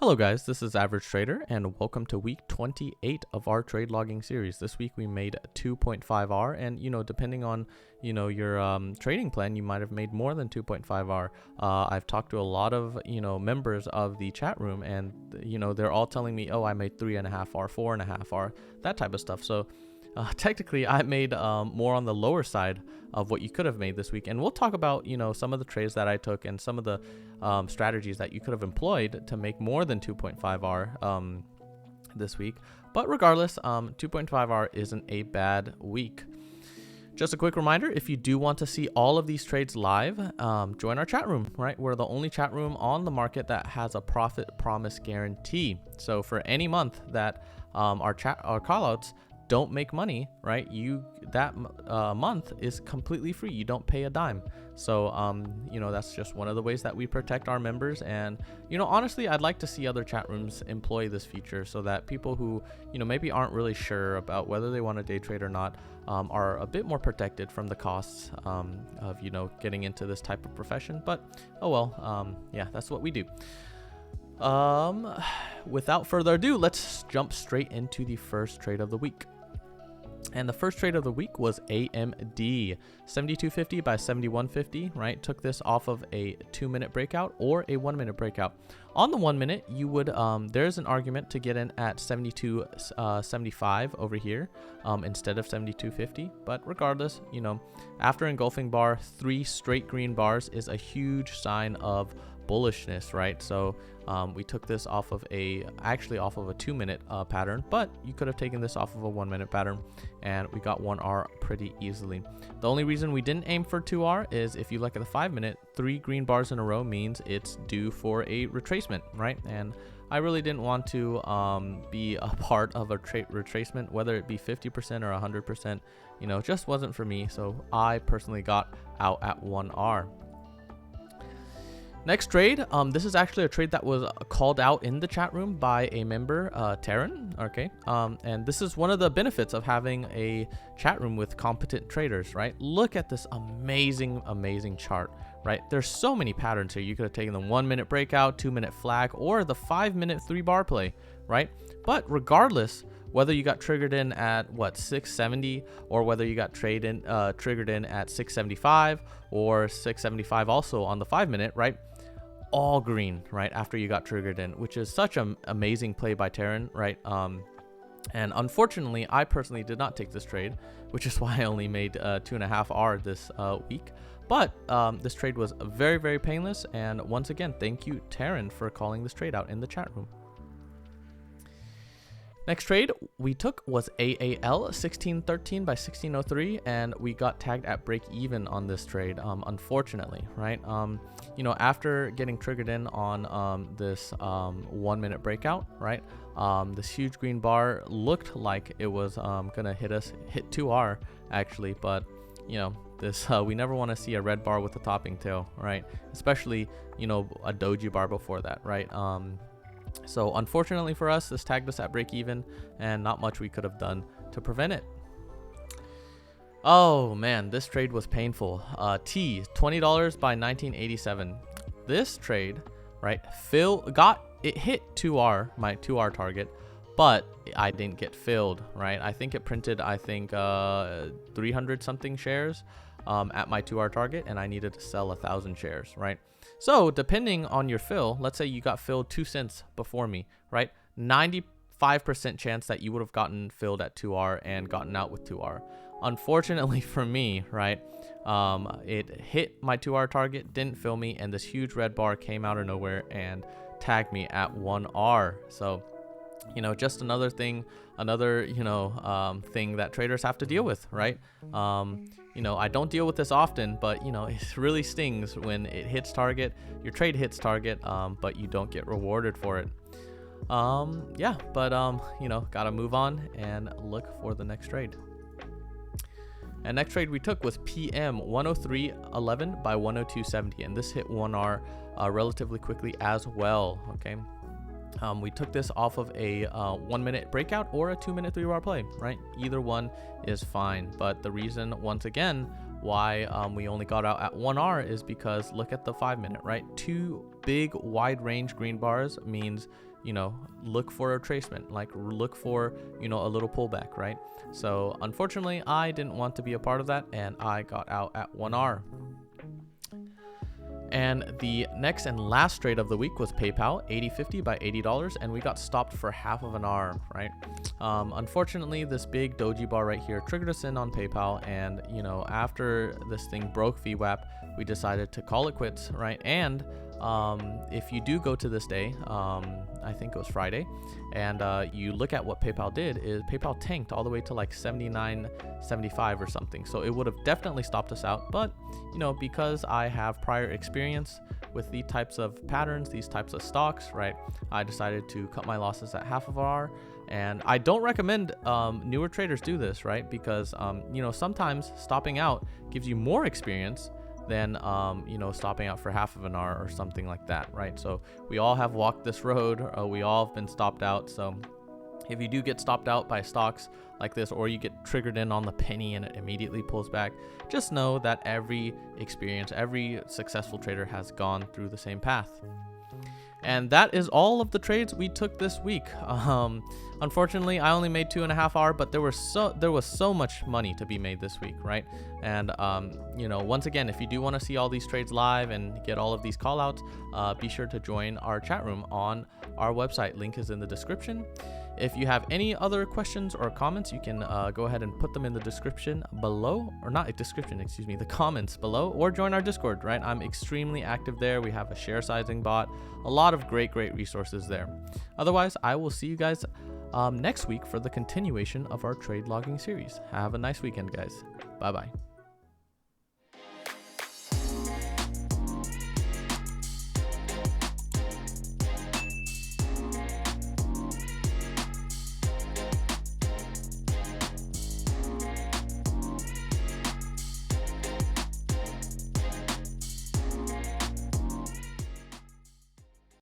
Hello guys, this is Average Trader and welcome to week 28 of our trade logging series. This week we made 2.5R and depending on your trading plan, you might have made more than 2.5R. I've talked to a lot of members of the chat room and they're all telling me, oh, I made 3.5R, 4.5R, that type of stuff. So technically I made more on the lower side of what you could have made this week, and we'll talk about some of the trades that I took and some of the strategies that you could have employed to make more than 2.5R this week. But regardless, 2.5R isn't a bad week. Just a quick reminder, if you do want to see all of these trades live, join our chat room, right? We're the only chat room on the market that has a profit promise guarantee. So for any month that our callouts don't make money, right, that month is completely free. You don't pay a dime. So that's just one of the ways that we protect our members. And honestly, I'd like to see other chat rooms employ this feature so that people who maybe aren't really sure about whether they want to day trade or not are a bit more protected from the costs of getting into this type of profession. But oh well, yeah, that's what we do. Without further ado, let's jump straight into the first trade of the week. And the first trade of the week was AMD 7250 by 7150, right? Took this off of a 2-minute breakout or a 1-minute breakout. On the 1 minute, you would there's an argument to get in at 72.75 over here instead of 72.50. But regardless, after engulfing bar, 3 straight green bars is a huge sign of bullishness, right? So we took this off of a 2-minute pattern, but you could have taken this off of a 1-minute pattern and we got 1R pretty easily. The only reason we didn't aim for 2R is if you look at the 5-minute, 3 green bars in a row means it's due for a retracement, right? And I really didn't want to be a part of a retracement, whether it be 50% or 100%, it just wasn't for me. So I personally got out at 1R. Next trade, this is actually a trade that was called out in the chat room by a member, Taryn, okay? And this is one of the benefits of having a chat room with competent traders, right? Look at this amazing chart, right? There's so many patterns here. You could have taken the 1-minute breakout, 2-minute flag, or the 5-minute 3-bar play, right? But regardless, whether you got triggered in at 670 or whether you got triggered in at 675 or 675 also on the 5-minute, right? All green, right, after you got triggered in, which is such an amazing play by Taryn, right? And unfortunately, I personally did not take this trade, which is why I only made 2.5R this week. But this trade was very, very painless. And once again, thank you, Taryn, for calling this trade out in the chat room. Next trade we took was AAL 1613 by 1603, and we got tagged at break even on this trade, unfortunately, right? After getting triggered in on this 1-minute breakout, right? This huge green bar looked like it was gonna hit 2R actually, but this we never want to see a red bar with a topping tail, right? Especially a doji bar before that, right? So unfortunately for us, this tagged us at break even and not much we could have done to prevent it. Oh man, this trade was painful. $20 by 1987. This trade, right, it hit 2R, my 2R target, but I didn't get filled, right? I think it printed 300 something shares at my 2R target, and I needed to sell 1,000 shares, right? So depending on your fill, let's say you got filled 2 cents before me, right? 95% chance that you would have gotten filled at 2R and gotten out with 2R. Unfortunately for me, right, it hit my 2R target, didn't fill me, and this huge red bar came out of nowhere and tagged me at 1R. So just another thing that traders have to deal with, right? I don't deal with this often, but it really stings when it hits target, your trade hits target, but you don't get rewarded for it. Yeah, but gotta move on and look for the next trade. And next trade we took was PM 103.11 by 102.70, and this hit 1R relatively quickly as well, okay? We took this off of a 1-minute breakout or a 2-minute 3-bar play, right? Either one is fine. But the reason, once again, why we only got out at 1R is because look at the 5-minute, right? 2 big wide range green bars means you know, look for a retracement, like look for, you know, a little pullback, right? So unfortunately, I didn't want to be a part of that, and I got out at 1R. And the next and last trade of the week was PayPal, 80.50 by $80, and we got stopped for half of an R, right? Unfortunately, this big doji bar right here triggered us in on PayPal, and you know, after this thing broke VWAP, we decided to call it quits, right? And if you do go to this day, I think it was Friday, and you look at what PayPal did, is PayPal tanked all the way to like 79.75 or something. So it would have definitely stopped us out, but you know, because I have prior experience with these types of patterns, these types of stocks, right, I decided to cut my losses at half of an R. And I don't recommend newer traders do this, right? Because you know, sometimes stopping out gives you more experience than you know, stopping out for half of an R or something like that, right? So we all have walked this road, we all have been stopped out. So if you do get stopped out by stocks like this, or you get triggered in on the penny and it immediately pulls back, just know that every experience, every successful trader has gone through the same path. And that is all of the trades we took this week. Unfortunately, I only made 2.5 R, but there was so much money to be made this week, right? And you know, once again, if you do want to see all these trades live and get all of these call outs, be sure to join our chat room on our website. Link is in the description. If you have any other questions or comments, you can go ahead and put them in the description below, or not description, excuse me, the comments below, or join our Discord, right? I'm extremely active there. We have a share sizing bot, a lot of great resources there. Otherwise, I will see you guys next week for the continuation of our trade logging series. Have a nice weekend, guys. Bye-bye.